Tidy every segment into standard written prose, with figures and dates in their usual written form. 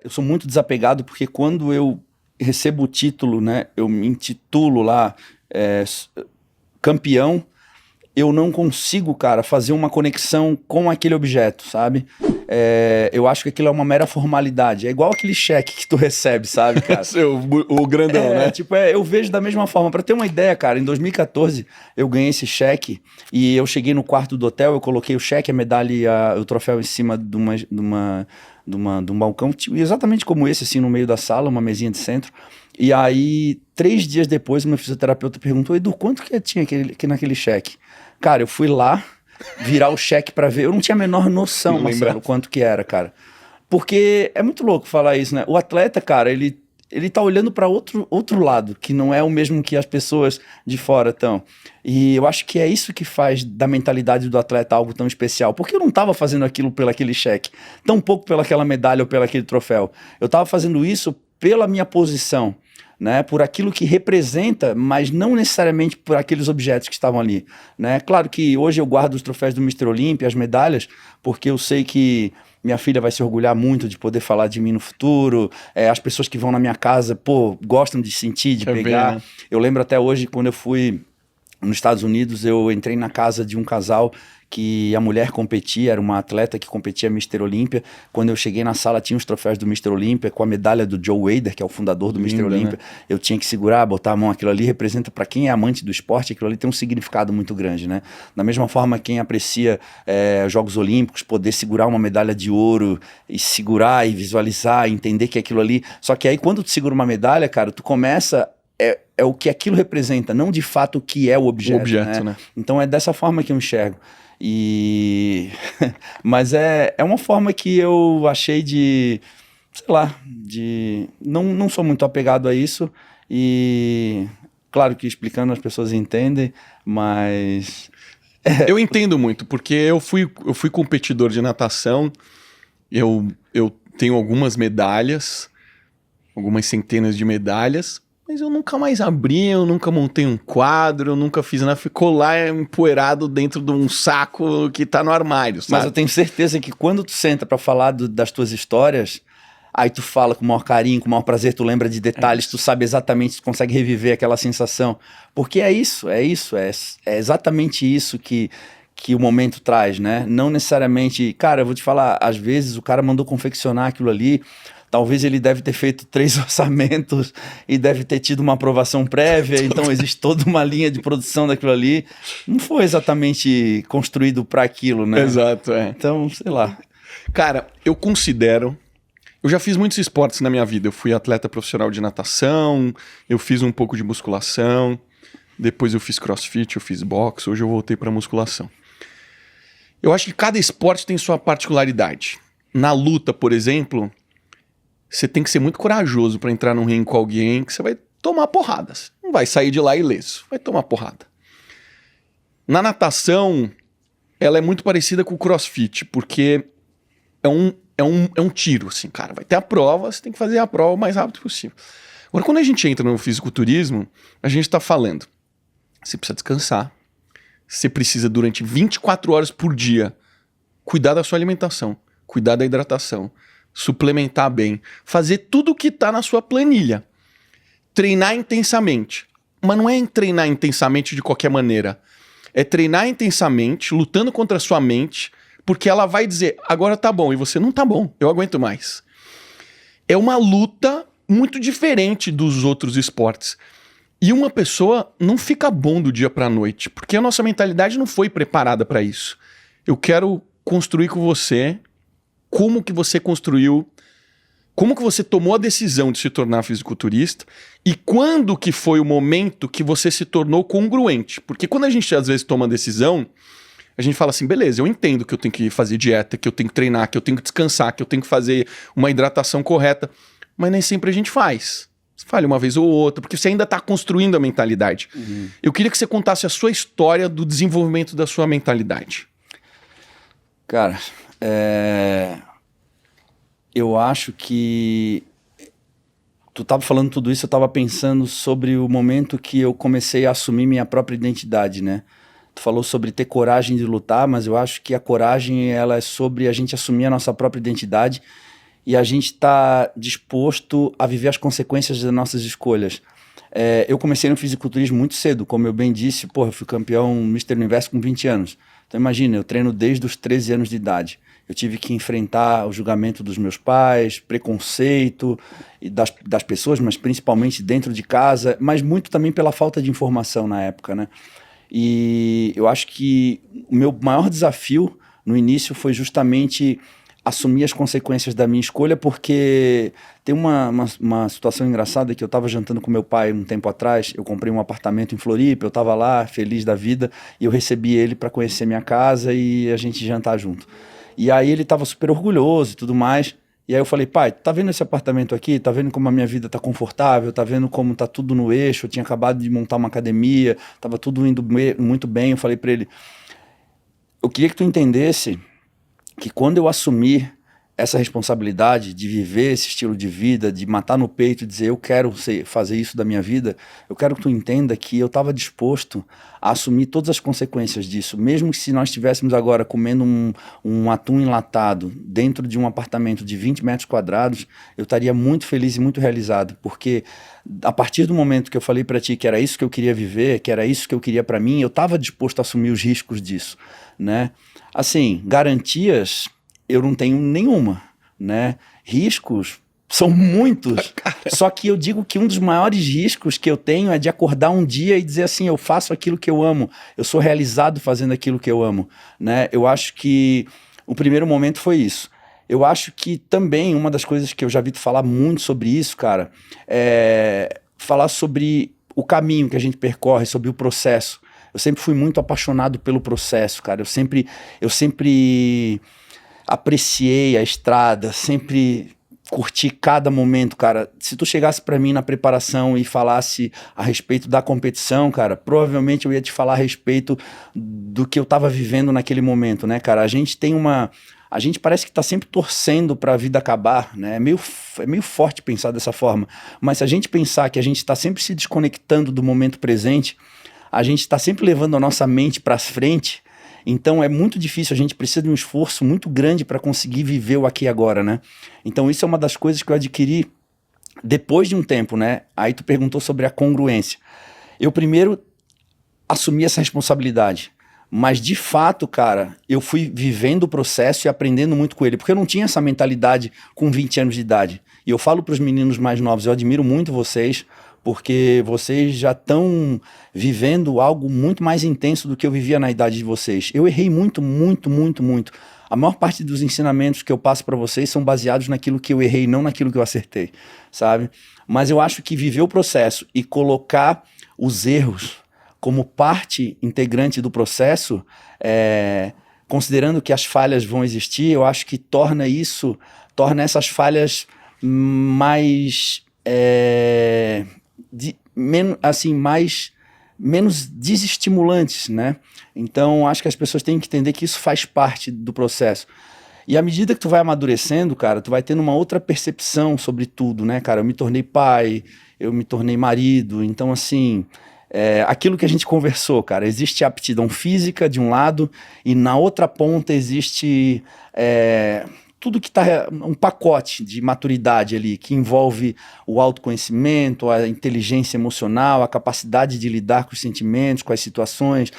eu sou muito desapegado, porque quando eu recebo o título, né, eu me intitulo lá campeão, eu não consigo, cara, fazer uma conexão com aquele objeto, sabe? Eu acho que aquilo é uma mera formalidade. É igual aquele cheque que tu recebe, sabe, cara? o grandão, né? Tipo, eu vejo da mesma forma. Pra ter uma ideia, cara, em 2014 eu ganhei esse cheque e eu cheguei no quarto do hotel, eu coloquei o cheque, a medalha e o troféu em cima de um balcão, tipo, exatamente como esse, assim, no meio da sala, uma mesinha de centro. E aí, 3 dias depois, meu fisioterapeuta perguntou: Edu, quanto que tinha aqui naquele cheque? Cara, eu fui lá virar o cheque pra ver. Eu não tinha a menor noção, Marcelo, quanto que era, cara. Porque é muito louco falar isso, né? O atleta, cara, ele tá olhando pra outro lado, que não é o mesmo que as pessoas de fora estão. E eu acho que é isso que faz da mentalidade do atleta algo tão especial. Porque eu não tava fazendo aquilo pelo aquele cheque, tão pouco pelaquela medalha ou pelo aquele troféu. Eu tava fazendo isso pela minha posição, né, por aquilo que representa, mas não necessariamente por aqueles objetos que estavam ali, né? Claro que hoje eu guardo os troféus do Mr. Olympia, as medalhas, porque eu sei que minha filha vai se orgulhar muito de poder falar de mim no futuro, as pessoas que vão na minha casa, pô, gostam de sentir, de pegar. Ver, né? Eu lembro até hoje, quando eu fui nos Estados Unidos, eu entrei na casa de um casal que a mulher competia, era uma atleta que competia Mr. Olympia. Quando eu cheguei na sala, tinha os troféus do Mr. Olympia, com a medalha do Joe Wader, que é o fundador do Mr. Olympia. Né? Eu tinha que segurar, botar a mão, aquilo ali representa, para quem é amante do esporte, aquilo ali tem um significado muito grande, né? Da mesma forma, quem aprecia Jogos Olímpicos, poder segurar uma medalha de ouro, e segurar, e visualizar, e entender que aquilo ali... Só que aí, quando tu segura uma medalha, cara, tu começa... É o que aquilo representa, não de fato o que é o objeto, né? Então é dessa forma que eu enxergo. Mas é uma forma que eu achei de, sei lá, não sou muito apegado a isso, e claro que explicando as pessoas entendem, mas... Eu entendo muito, porque eu fui competidor de natação, eu tenho algumas medalhas, algumas centenas de medalhas, mas eu nunca mais abri, eu nunca montei um quadro, eu nunca fiz nada, ficou lá empoeirado dentro de um saco que tá no armário, sabe? Mas eu tenho certeza que quando tu senta pra falar das tuas histórias, aí tu fala com o maior carinho, com o maior prazer, tu lembra de detalhes, tu sabe exatamente, tu consegue reviver aquela sensação. Porque é exatamente isso que o momento traz, né? Não necessariamente... Cara, eu vou te falar, às vezes o cara mandou confeccionar aquilo ali, talvez ele deve ter feito 3 orçamentos e deve ter tido uma aprovação prévia, então existe toda uma linha de produção daquilo ali. Não foi exatamente construído para aquilo, né? Exato, Então, sei lá. Cara, eu considero... Eu já fiz muitos esportes na minha vida. Eu fui atleta profissional de natação, eu fiz um pouco de musculação, depois eu fiz crossfit, eu fiz boxe, hoje eu voltei para musculação. Eu acho que cada esporte tem sua particularidade. Na luta, por exemplo... Você tem que ser muito corajoso para entrar num ringue com alguém que você vai tomar porradas. Não vai sair de lá ileso, vai tomar porrada. Na natação, ela é muito parecida com o crossfit, porque é um tiro, assim, cara. Vai ter a prova, você tem que fazer a prova o mais rápido possível. Agora, quando a gente entra no fisiculturismo, a gente tá falando, você precisa descansar, você precisa, durante 24 horas por dia, cuidar da sua alimentação, cuidar da hidratação, suplementar bem, fazer tudo o que tá na sua planilha. Treinar intensamente. Mas não é treinar intensamente de qualquer maneira. É treinar intensamente, lutando contra a sua mente, porque ela vai dizer, agora tá bom, e você não tá bom, eu aguento mais. É uma luta muito diferente dos outros esportes. E uma pessoa não fica bom do dia pra noite, porque a nossa mentalidade não foi preparada para isso. Eu quero construir com você como que você construiu, como que você tomou a decisão de se tornar fisiculturista e quando que foi o momento que você se tornou congruente. Porque quando a gente às vezes toma a decisão, a gente fala assim, beleza, eu entendo que eu tenho que fazer dieta, que eu tenho que treinar, que eu tenho que descansar, que eu tenho que fazer uma hidratação correta, mas nem sempre a gente faz. Você falha uma vez ou outra, porque você ainda está construindo a mentalidade. Uhum. Eu queria que você contasse a sua história do desenvolvimento da sua mentalidade. Cara, eu acho que tu estava falando tudo isso, eu estava pensando sobre o momento que eu comecei a assumir minha própria identidade, né? Tu falou sobre ter coragem de lutar, mas eu acho que a coragem ela é sobre a gente assumir a nossa própria identidade e a gente está disposto a viver as consequências das nossas escolhas. Eu comecei no fisiculturismo muito cedo, como eu bem disse, eu fui campeão Mister Universo com 20 anos. Então imagina, eu treino desde os 13 anos de idade. Eu tive que enfrentar o julgamento dos meus pais, preconceito e das pessoas, mas principalmente dentro de casa, mas muito também pela falta de informação na época, né? E eu acho que o meu maior desafio no início foi justamente assumir as consequências da minha escolha, porque tem uma situação engraçada que eu estava jantando com meu pai um tempo atrás, eu comprei um apartamento em Floripa, eu estava lá, feliz da vida, e eu recebi ele para conhecer minha casa e a gente jantar junto. E aí ele estava super orgulhoso e tudo mais, e aí eu falei, pai, tá vendo esse apartamento aqui? Tá vendo como a minha vida tá confortável? Tá vendo como tá tudo no eixo? Eu tinha acabado de montar uma academia, tava tudo indo muito bem. Eu falei para ele, eu queria que tu entendesse que quando eu assumir essa responsabilidade de viver esse estilo de vida, de matar no peito e dizer eu quero fazer isso da minha vida, eu quero que tu entenda que eu estava disposto a assumir todas as consequências disso, mesmo que se nós estivéssemos agora comendo um atum enlatado dentro de um apartamento de 20 metros quadrados, eu estaria muito feliz e muito realizado, porque a partir do momento que eu falei para ti que era isso que eu queria viver, que era isso que eu queria para mim, eu estava disposto a assumir os riscos disso, né? Assim, garantias eu não tenho nenhuma, né? Riscos são muitos. Só que eu digo que um dos maiores riscos que eu tenho é de acordar um dia e dizer assim, eu faço aquilo que eu amo, eu sou realizado fazendo aquilo que eu amo, né? Eu acho que o primeiro momento foi isso. Eu acho que também uma das coisas que eu já vi tu falar muito sobre isso, cara, é falar sobre o caminho que a gente percorre, sobre o processo. Eu sempre fui muito apaixonado pelo processo, cara. Eu sempre apreciei a estrada, sempre curti cada momento, cara. Se tu chegasse pra mim na preparação e falasse a respeito da competição, cara, provavelmente eu ia te falar a respeito do que eu tava vivendo naquele momento, né, cara? A gente parece que tá sempre torcendo pra vida acabar, né? É meio forte pensar dessa forma. Mas se a gente pensar que a gente tá sempre se desconectando do momento presente, a gente está sempre levando a nossa mente para frente, então é muito difícil, a gente precisa de um esforço muito grande para conseguir viver o aqui e agora, né? Então isso é uma das coisas que eu adquiri depois de um tempo, né? Aí tu perguntou sobre a congruência. Eu primeiro assumi essa responsabilidade, mas de fato, cara, eu fui vivendo o processo e aprendendo muito com ele, porque eu não tinha essa mentalidade com 20 anos de idade. E eu falo para os meninos mais novos, eu admiro muito vocês, porque vocês já estão vivendo algo muito mais intenso do que eu vivia na idade de vocês. Eu errei muito, muito, muito, muito. A maior parte dos ensinamentos que eu passo para vocês são baseados naquilo que eu errei, não naquilo que eu acertei, sabe? Mas eu acho que viver o processo e colocar os erros como parte integrante do processo, considerando que as falhas vão existir, eu acho que torna essas falhas mais... menos desestimulantes, né? Então, acho que as pessoas têm que entender que isso faz parte do processo. E à medida que tu vai amadurecendo, cara, tu vai tendo uma outra percepção sobre tudo, né, cara? Eu me tornei pai, eu me tornei marido, então, assim, aquilo que a gente conversou, cara, existe a aptidão física de um lado e na outra ponta existe... tudo que está um pacote de maturidade ali, que envolve o autoconhecimento, a inteligência emocional, a capacidade de lidar com os sentimentos, com as situações,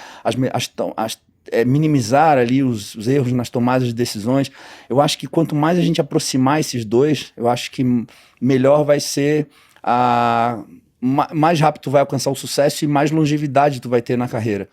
minimizar ali os erros nas tomadas de decisões. Eu acho que quanto mais a gente aproximar esses dois, eu acho que melhor vai ser, mais rápido tu vai alcançar o sucesso e mais longevidade tu vai ter na carreira.